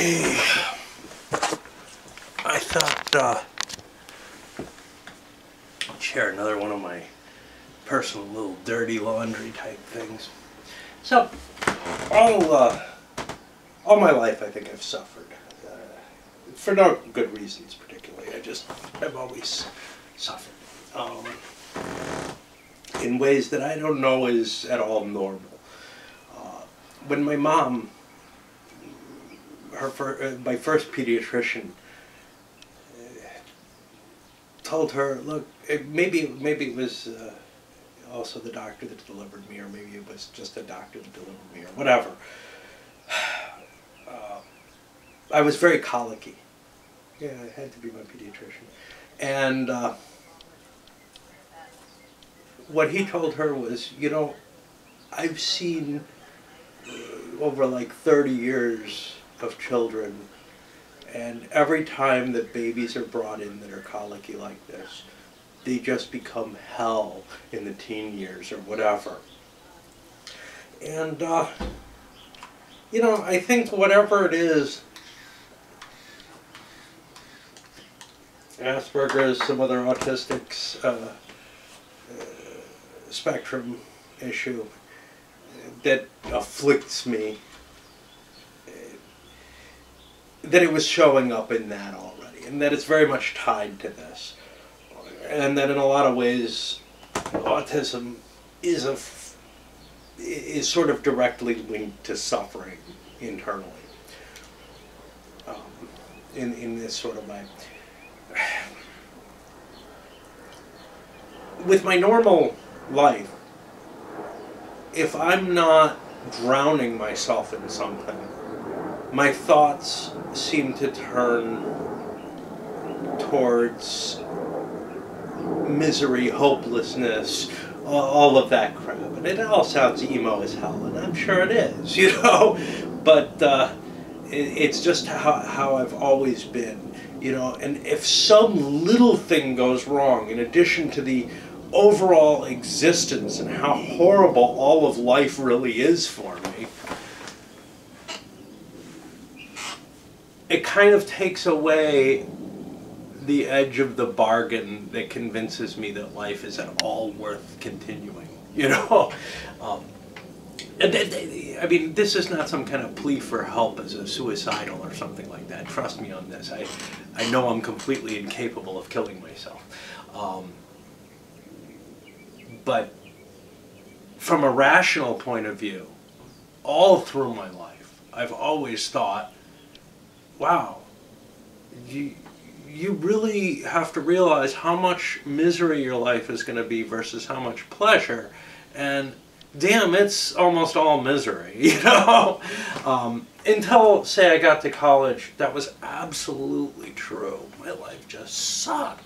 Hey, I thought I'd share another one of my personal little dirty laundry type things. So, all my life I think I've suffered. For no good reasons particularly. I've always suffered. In ways that I don't know is at all normal. When my mom, my first pediatrician, told her, look, maybe it was also the doctor that delivered me, or maybe it was just a doctor that delivered me, or whatever. I was very colicky. Yeah, it had to be my pediatrician. And what he told her was, you know, I've seen over like 30 years of children, and every time that babies are brought in that are colicky like this, they just become hell in the teen years or whatever. And, you know, I think whatever it is, Asperger's, some other autistic spectrum issue that afflicts me, that it was showing up in that already, and that it's very much tied to this, and that in a lot of ways autism is sort of directly linked to suffering internally in this sort of way. With my normal life, if I'm not drowning myself in something, my thoughts seem to turn towards misery, hopelessness, all of that crap. And it all sounds emo as hell, and I'm sure it is, you know, but it's just how I've always been, you know. And if some little thing goes wrong, in addition to the overall existence and how horrible all of life really is for me, it kind of takes away the edge of the bargain that convinces me that life is at all worth continuing, you know. I mean, this is not some kind of plea for help as a suicidal or something like that. Trust me on this. I know I'm completely incapable of killing myself. But from a rational point of view, all through my life, I've always thought, wow, you really have to realize how much misery your life is going to be versus how much pleasure. And damn, it's almost all misery, you know? Until, say, I got to college, that was absolutely true. My life just sucked.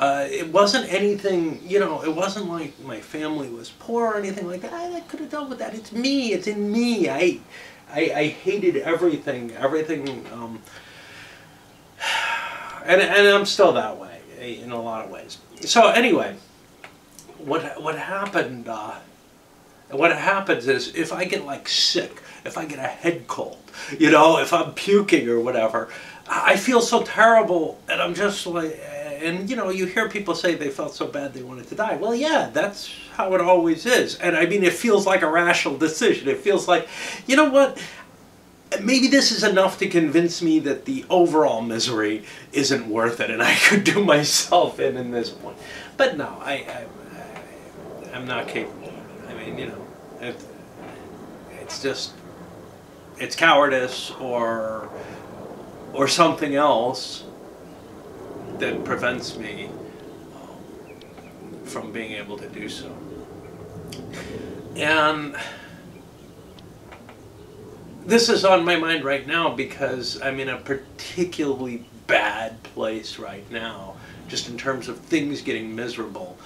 It wasn't anything, you know, it wasn't like my family was poor or anything like that. I could have dealt with that. It's me. It's in me. I hated everything. And I'm still that way in a lot of ways. So anyway, what happened? What happens is, if I get like sick, if I get a head cold, you know, if I'm puking or whatever, I feel so terrible, and I'm just like, and you know, you hear people say they felt so bad they wanted to die. Well, yeah, that's how it always is. And I mean, it feels like a rational decision. It feels like, you know what? Maybe this is enough to convince me that the overall misery isn't worth it, and I could do myself in this point. But no, I'm not capable. I mean, you know, it's just, it's cowardice or something else that prevents me from being able to do so. And this is on my mind right now because I'm in a particularly bad place right now, just in terms of things getting miserable,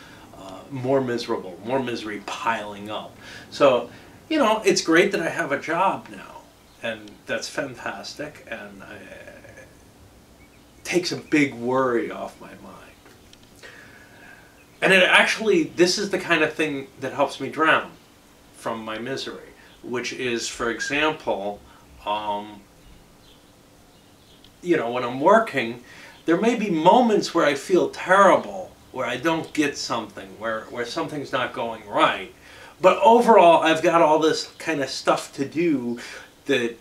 more misery piling up. So, you know, it's great that I have a job now, and that's fantastic, and it takes a big worry off my mind. And it actually, this is the kind of thing that helps me drown from my misery, which is, for example, you know, when I'm working, there may be moments where I feel terrible, where I don't get something, where something's not going right. But overall, I've got all this kind of stuff to do that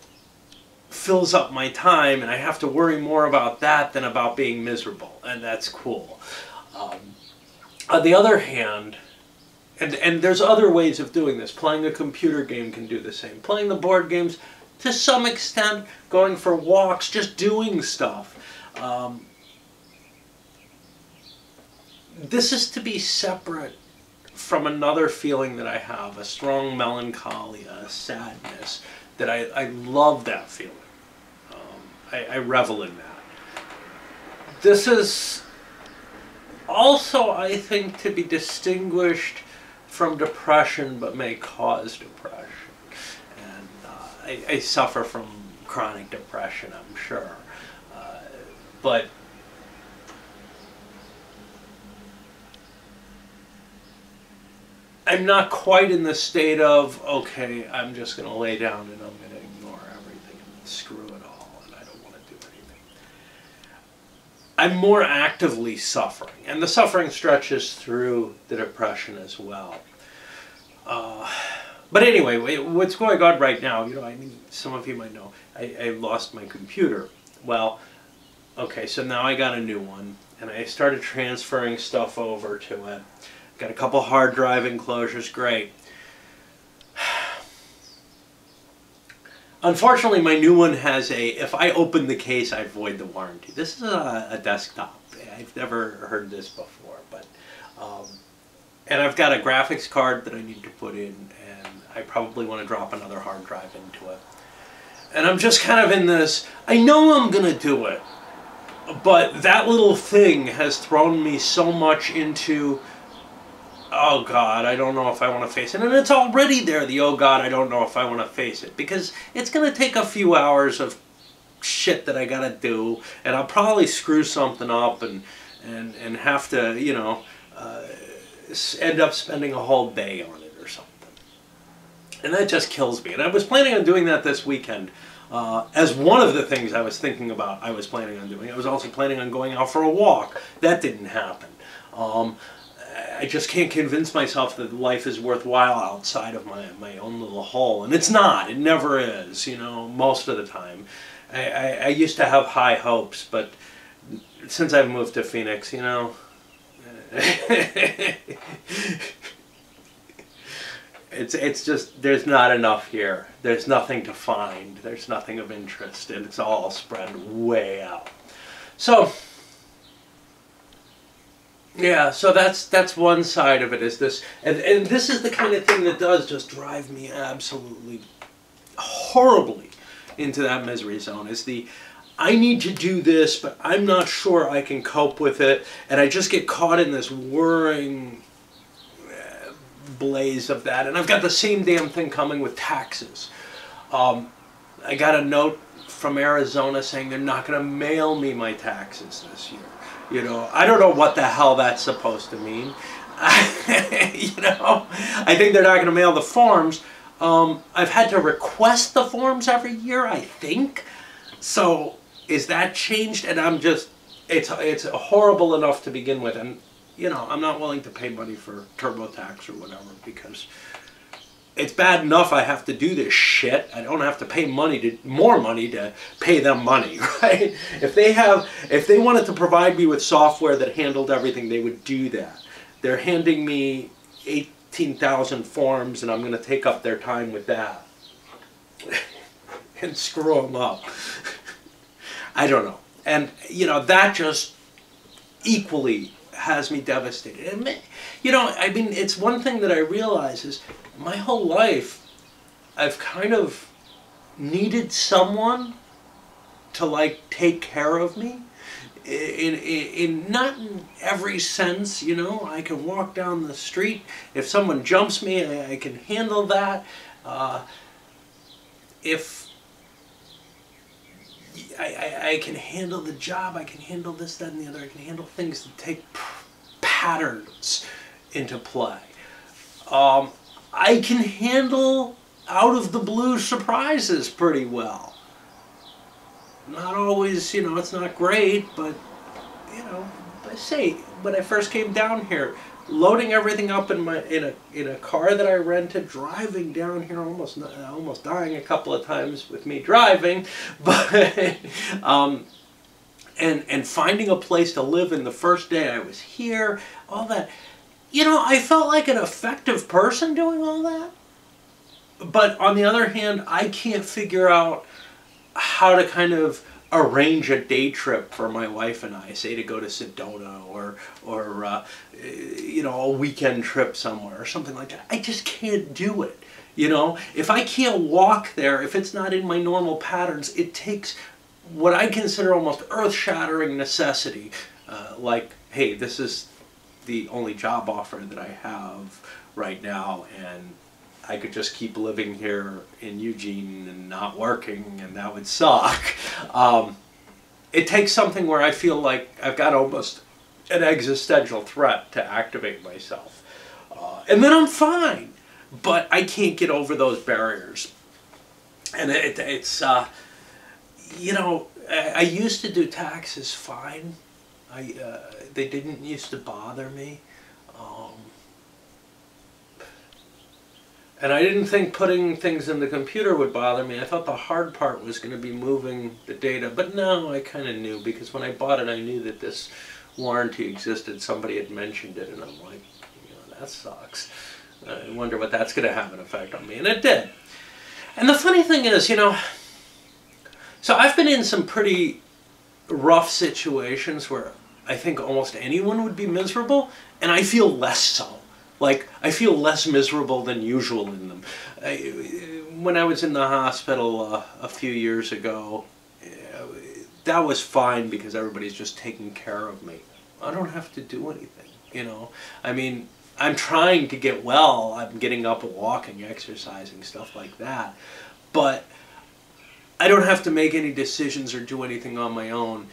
fills up my time, and I have to worry more about that than about being miserable, and that's cool. On the other hand, and there's other ways of doing this. Playing a computer game can do the same. Playing the board games, to some extent, going for walks, just doing stuff. This is to be separate from another feeling that I have, a strong melancholy, a sadness, that I love that feeling. I revel in that. This is also, I think, to be distinguished from depression, but may cause depression. And I suffer from chronic depression, I'm sure. But I'm not quite in the state of, okay, I'm just going to lay down and I'm going to ignore everything and screw it all and I don't want to do anything. I'm more actively suffering, and the suffering stretches through the depression as well. But anyway, what's going on right now, you know, I mean, some of you might know, I lost my computer. Well, okay, so now I got a new one, and I started transferring stuff over to it. Got a couple hard drive enclosures, great. Unfortunately, my new one has a, if I open the case, I void the warranty. This is a desktop. I've never heard this before, but, and I've got a graphics card that I need to put in, and I probably want to drop another hard drive into it. And I'm just kind of in this, I know I'm going to do it, but that little thing has thrown me so much into, oh God, I don't know if I want to face it. And it's already there, the oh God, I don't know if I want to face it. Because it's going to take a few hours of shit that I got to do. And I'll probably screw something up and have to, you know, end up spending a whole day on it or something. And that just kills me. And I was planning on doing that this weekend. As one of the things I was thinking about I was planning on doing. I was also planning on going out for a walk. That didn't happen. I just can't convince myself that life is worthwhile outside of my own little hole. And it's not. It never is, you know, most of the time. I used to have high hopes, but since I've moved to Phoenix, you know, it's just, there's not enough here. There's nothing to find. There's nothing of interest, and it's all spread way out. So, yeah, so that's one side of it, is this, and this is the kind of thing that does just drive me absolutely horribly into that misery zone, is the, I need to do this, but I'm not sure I can cope with it, and I just get caught in this whirring blaze of that. And I've got the same damn thing coming with taxes. I got a note from Arizona saying they're not going to mail me my taxes this year. You know, I don't know what the hell that's supposed to mean. You know, I think they're not going to mail the forms. I've had to request the forms every year, I think. So is that changed? And I'm just, it's horrible enough to begin with. And, you know, I'm not willing to pay money for TurboTax or whatever, because it's bad enough I have to do this shit. I don't have to pay more money to pay them money, right? If they wanted to provide me with software that handled everything, they would do that. They're handing me 18,000 forms, and I'm going to take up their time with that and screw them up. I don't know. And, you know, that just equally has me devastated. And, you know, I mean, it's one thing that I realize is my whole life I've kind of needed someone to, like, take care of me. In not in every sense, you know. I can walk down the street. If someone jumps me, I can handle that. If I can handle the job, I can handle this, that, and the other. I can handle things that take patterns into play. I can handle out of the blue surprises pretty well. not always, you know, it's not great, but, you know, I say, when I first came down here, loading everything up in a car that I rented, driving down here, almost dying a couple of times with me driving, but and finding a place to live in the first day I was here, all that. You know, I felt like an effective person doing all that. But on the other hand, I can't figure out how to kind of arrange a day trip for my wife and I, say to go to Sedona or you know, a weekend trip somewhere or something like that. I just can't do it. You know, if I can't walk there, if it's not in my normal patterns, it takes what I consider almost earth-shattering necessity, like, hey, this is the only job offer that I have right now, and I could just keep living here in Eugene and not working, and that would suck. It takes something where I feel like I've got almost an existential threat to activate myself. And then I'm fine, but I can't get over those barriers. And it's you know, I used to do taxes fine. They didn't used to bother me. And I didn't think putting things in the computer would bother me. I thought the hard part was going to be moving the data. But no, I kind of knew, because when I bought it, I knew that this warranty existed. Somebody had mentioned it, and I'm like, you know, that sucks. I wonder what that's going to have an effect on me. And it did. And the funny thing is, you know, so I've been in some pretty rough situations where I think almost anyone would be miserable, and I feel less so. Like, I feel less miserable than usual in them. When I was in the hospital a few years ago, that was fine because everybody's just taking care of me. I don't have to do anything, you know. I mean, I'm trying to get well. I'm getting up and walking, exercising, stuff like that. But I don't have to make any decisions or do anything on my own.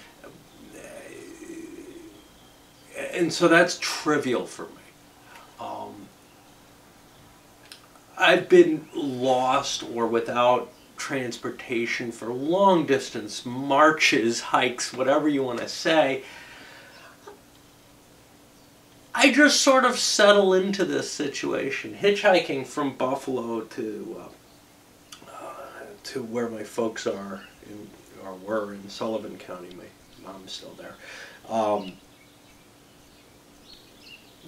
And so that's trivial for me. I've been lost or without transportation for long distance marches, hikes, whatever you want to say. I just sort of settle into this situation. Hitchhiking from Buffalo to where my folks are, or were in Sullivan County. My mom's still there.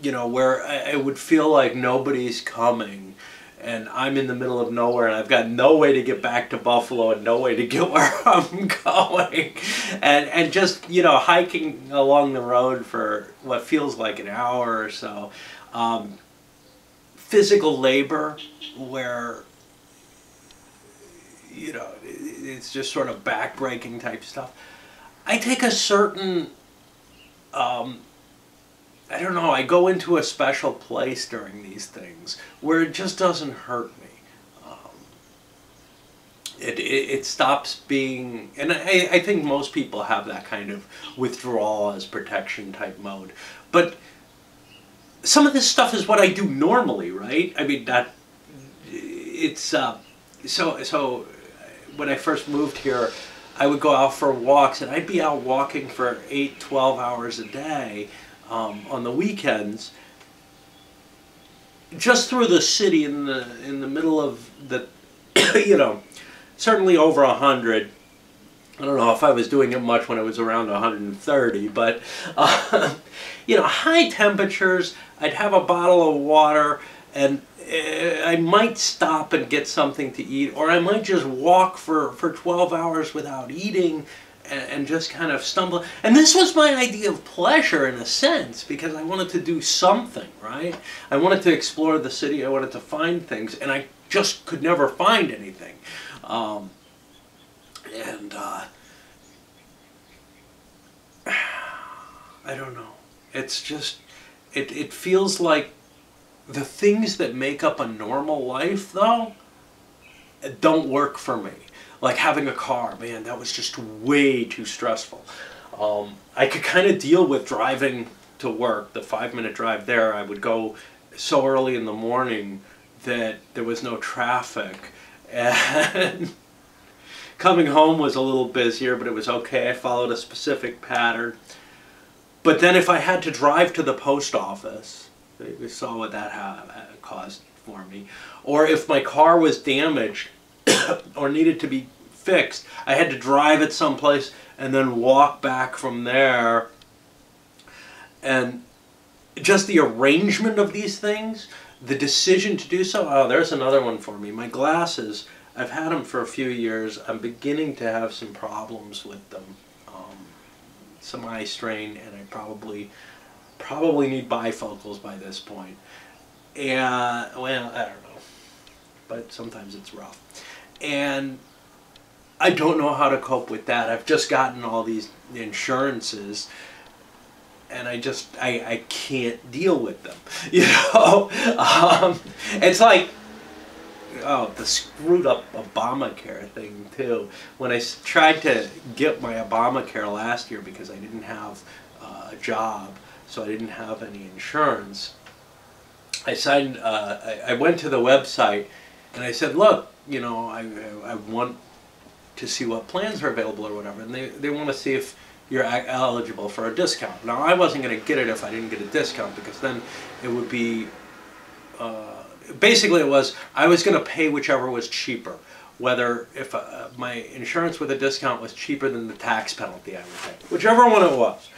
You know, where I would feel like nobody's coming, and I'm in the middle of nowhere, and I've got no way to get back to Buffalo and no way to get where I'm going. And just, you know, hiking along the road for what feels like an hour or so. Physical labor where, you know, it's just sort of back-breaking type stuff. I take a certain, I don't know, I go into a special place during these things where it just doesn't hurt me. It stops being, and I think most people have that kind of withdrawal as protection type mode. But some of this stuff is what I do normally, right? I mean, so when I first moved here, I would go out for walks, and I'd be out walking for 8, 12 hours a day. On the weekends, just through the city in the middle of the, you know, certainly over 100. I don't know if I was doing it much when it was around 130, but you know, high temperatures. I'd have a bottle of water, and I might stop and get something to eat, or I might just walk for 12 hours without eating. And just kind of stumble. And this was my idea of pleasure in a sense, because I wanted to do something, right? I wanted to explore the city, I wanted to find things, and I just could never find anything. I don't know. It's just, it feels like the things that make up a normal life, though, don't work for me. Like having a car, man, that was just way too stressful. I could kind of deal with driving to work, the 5-minute drive there. I would go so early in the morning that there was no traffic. And Coming home was a little busier, but it was okay. I followed a specific pattern. But then if I had to drive to the post office, we saw what that caused for me. Or if my car was damaged or needed to be fixed, I had to drive it someplace and then walk back from there. And just the arrangement of these things, the decision to do so. Oh, there's another one for me. My glasses, I've had them for a few years. I'm beginning to have some problems with them. Some eye strain, and I probably need bifocals by this point. And, well, I don't know. But sometimes it's rough. And I don't know how to cope with that. I've just gotten all these insurances, and I can't deal with them. You know? It's like, oh, the screwed up Obamacare thing too. When I tried to get my Obamacare last year because I didn't have a job, so I didn't have any insurance, I signed. I went to the website and I said, look, you know, I want to see what plans are available or whatever, and they want to see if you're eligible for a discount. Now, I wasn't going to get it if I didn't get a discount, because then it would be. Basically, I was going to pay whichever was cheaper, whether if my insurance with a discount was cheaper than the tax penalty I would pay, whichever one it was,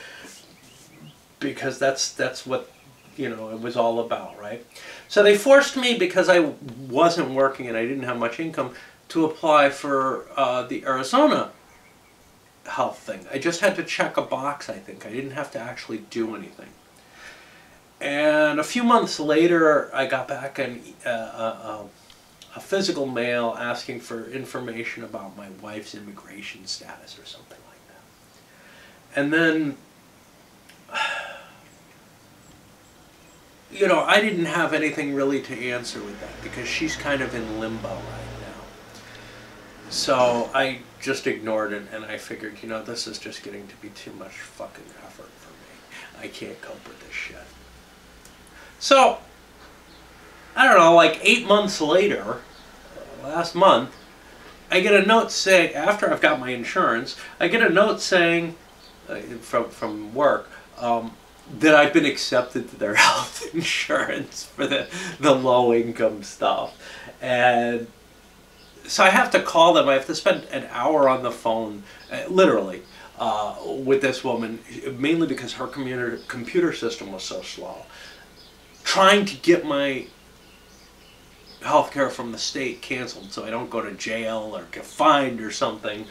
because that's what, you know, it was all about, right? So they forced me, because I wasn't working and I didn't have much income, to apply for the Arizona health thing. I just had to check a box, I think. I didn't have to actually do anything. And a few months later, I got back a physical mail asking for information about my wife's immigration status or something like that. And then, you know, I didn't have anything really to answer with that, because she's kind of in limbo right now. So I just ignored it, and I figured, you know, this is just getting to be too much fucking effort for me. I can't cope with this shit. So, I don't know, like 8 months later, last month, I get a note saying, after I've got my insurance, I get a note saying, from work, that I've been accepted to their health insurance for the low income stuff. And so I have to call them. I have to spend an hour on the phone, literally, with this woman, mainly because her computer system was so slow, trying to get my health care from the state canceled so I don't go to jail or get fined or something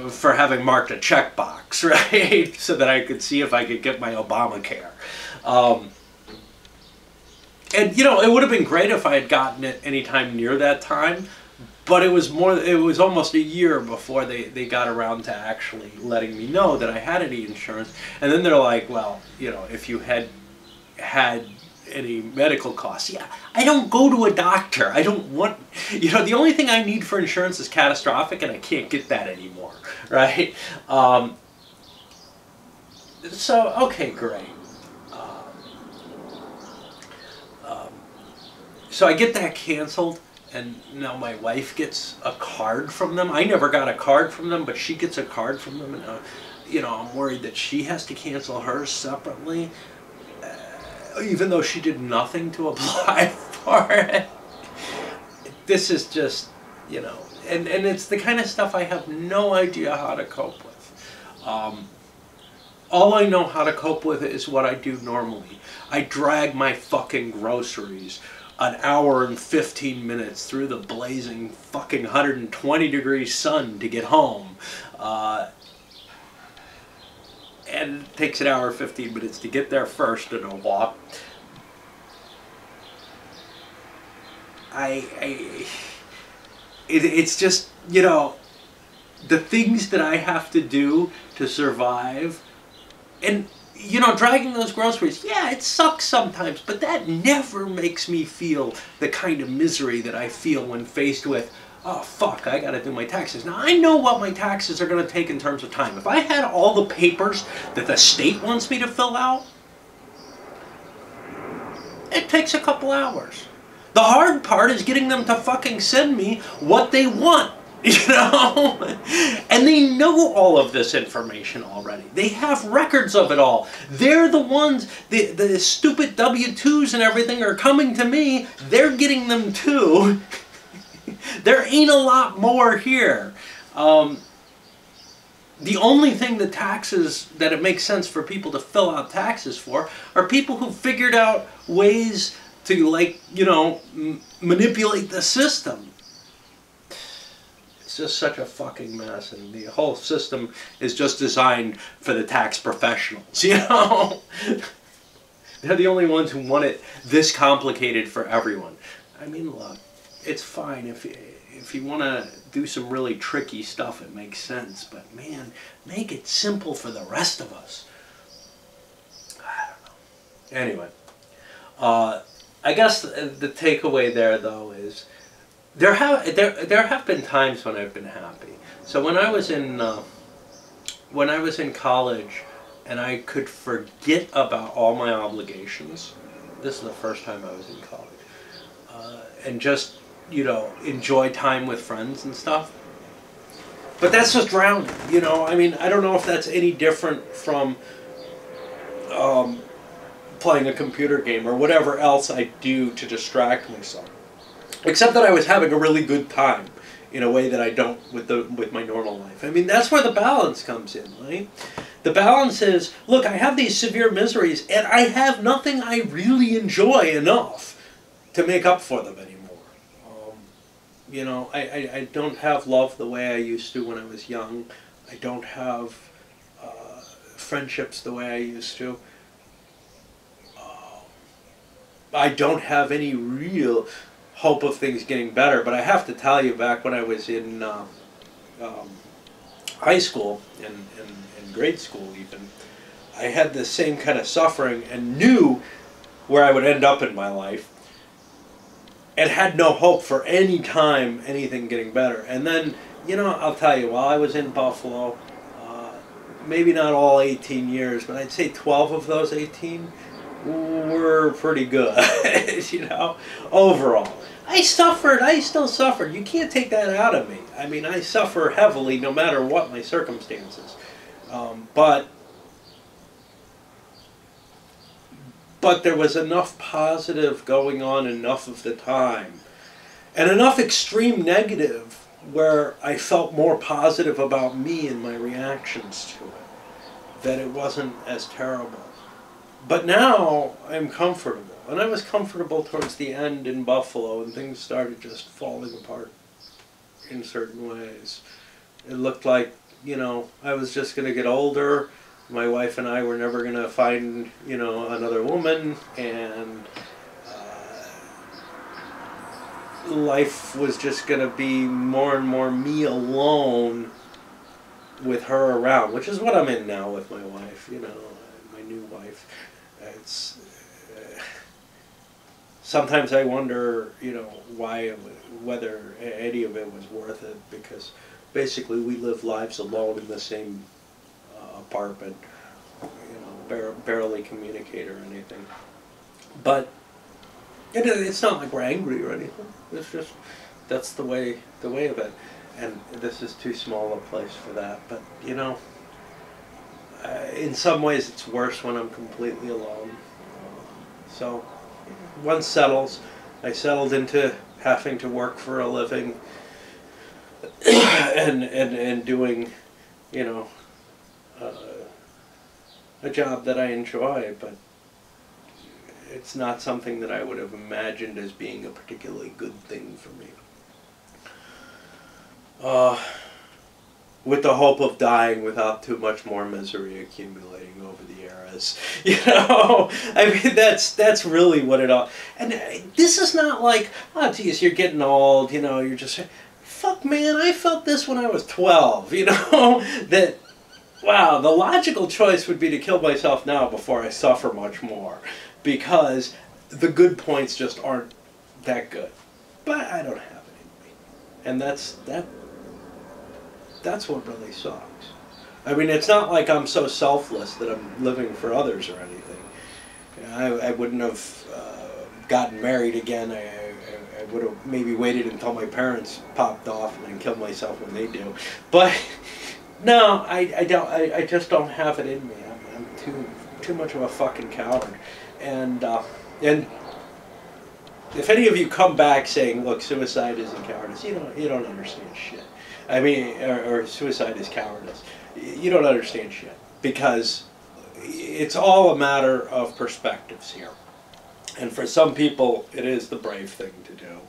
for having marked a checkbox, right? So that I could see if I could get my Obamacare. And, you know, it would have been great if I had gotten it any time near that time, but it was almost a year before they got around to actually letting me know that I had any insurance. And then they're like, well, you know, if you had any medical costs. Yeah, I don't go to a doctor. I don't want, you know, the only thing I need for insurance is catastrophic, and I can't get that anymore, right? So, okay, great. So I get that canceled, and now my wife gets a card from them. I never got a card from them, but she gets a card from them, and you know, I'm worried that she has to cancel hers separately, even though she did nothing to apply for it. This is just, you know, and it's the kind of stuff I have no idea how to cope with. All I know how to cope with is what I do normally. I drag my fucking groceries an hour and 15 minutes through the blazing fucking 120-degree sun to get home. And it takes an hour and 15 minutes to get there first in a walk. It's just, you know, the things that I have to do to survive. And, you know, dragging those groceries, yeah, it sucks sometimes, but that never makes me feel the kind of misery that I feel when faced with, oh, fuck, I gotta do my taxes. Now, I know what my taxes are gonna take in terms of time. If I had all the papers that the state wants me to fill out, it takes a couple hours. The hard part is getting them to fucking send me what they want. You know? And they know all of this information already. They have records of it all. They're the ones, the stupid W-2s and everything are coming to me. They're getting them too. There ain't a lot more here. The only thing that taxes, that it makes sense for people to fill out taxes for, are people who figured out ways to, like, you know, manipulate the system. It's just such a fucking mess, and the whole system is just designed for the tax professionals, you know? They're the only ones who want it this complicated for everyone. I mean, look, it's fine if you want to do some really tricky stuff, it makes sense, but man, make it simple for the rest of us. I don't know. Anyway, I guess the takeaway there, though, is there have been times when I've been happy. So when I was in college, and I could forget about all my obligations. This is the first time I was in college, and just, you know, enjoy time with friends and stuff. But that's just drowning, you know. I mean, I don't know if that's any different from playing a computer game or whatever else I do to distract myself. Except that I was having a really good time in a way that I don't with my normal life. I mean, that's where the balance comes in, right? The balance is, look, I have these severe miseries, and I have nothing I really enjoy enough to make up for them anymore. You know, I don't have love the way I used to when I was young. I don't have friendships the way I used to. I don't have any real hope of things getting better. But I have to tell you, back when I was in high school and grade school even, I had the same kind of suffering and knew where I would end up in my life, and had no hope for any time anything getting better. And then, you know, I'll tell you, while I was in Buffalo, maybe not all 18 years, but I'd say 12 of those 18 were pretty good, you know, overall. I suffered, I still suffered. You can't take that out of me. I mean, I suffer heavily no matter what my circumstances. But there was enough positive going on enough of the time, and enough extreme negative where I felt more positive about me and my reactions to it, that it wasn't as terrible. But now I'm comfortable, and I was comfortable towards the end in Buffalo, and things started just falling apart in certain ways. It looked like, you know, I was just going to get older. My wife and I were never going to find, you know, another woman, and life was just going to be more and more me alone with her around, which is what I'm in now with my wife, you know, my new wife. It's sometimes I wonder, you know, whether any of it was worth it, because basically we live lives alone in the same apartment, you know, barely communicate or anything. But it's not like we're angry or anything. It's just, that's the way of it. And this is too small a place for that. But, you know, in some ways it's worse when I'm completely alone. So once settles, I settled into having to work for a living and doing, you know, a job that I enjoy, but it's not something that I would have imagined as being a particularly good thing for me. With the hope of dying without too much more misery accumulating over the eras. You know? I mean, that's really what it all... And this is not like, oh, geez, you're getting old, you know, you're just... Fuck, man, I felt this when I was 12, you know? That, wow, the logical choice would be to kill myself now before I suffer much more. Because the good points just aren't that good. But I don't have it in me. And that's what really sucks. I mean, it's not like I'm so selfless that I'm living for others or anything. I wouldn't have gotten married again. I would have maybe waited until my parents popped off and then killed myself when they do. But no, I don't. I just don't have it in me. I'm too much of a fucking coward. And if any of you come back saying, "Look, suicide isn't cowardice," you don't understand shit. I mean, or suicide is cowardice. You don't understand shit, because it's all a matter of perspectives here. And for some people, it is the brave thing to do,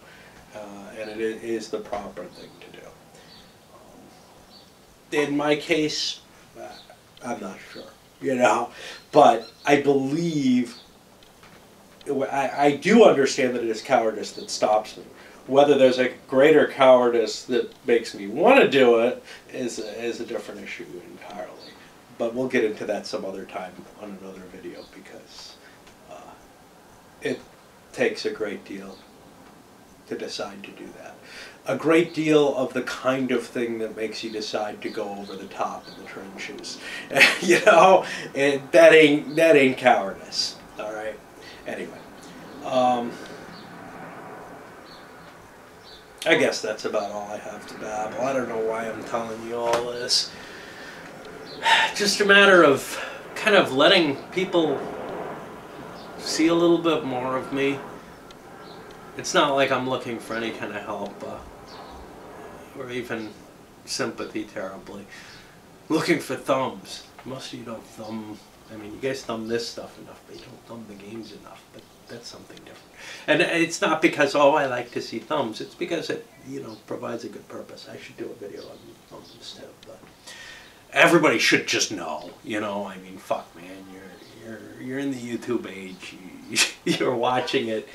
and it is the proper thing to do. In my case, I'm not sure, but I believe, I do understand that it is cowardice that stops me. Whether there's a greater cowardice that makes me want to do it is a different issue entirely. But we'll get into that some other time on another video, because it takes a great deal to decide to do that. A great deal of the kind of thing that makes you decide to go over the top in the trenches. And that ain't cowardice. All right. Anyway, I guess that's about all I have to babble. I don't know why I'm telling you all this. Just a matter of kind of letting people see a little bit more of me. It's not like I'm looking for any kind of help or even sympathy terribly. Looking for thumbs. Most of you don't thumb. I mean, you guys thumb this stuff enough, but you don't thumb the games enough. But that's something different. And it's not because, oh, I like to see thumbs. It's because it, provides a good purpose. I should do a video on thumbs too. But everybody should just know. I mean, fuck, man. You're in the YouTube age. You're watching it.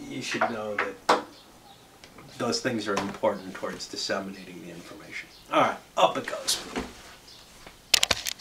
You should know that those things are important towards disseminating the information. All right, up it goes.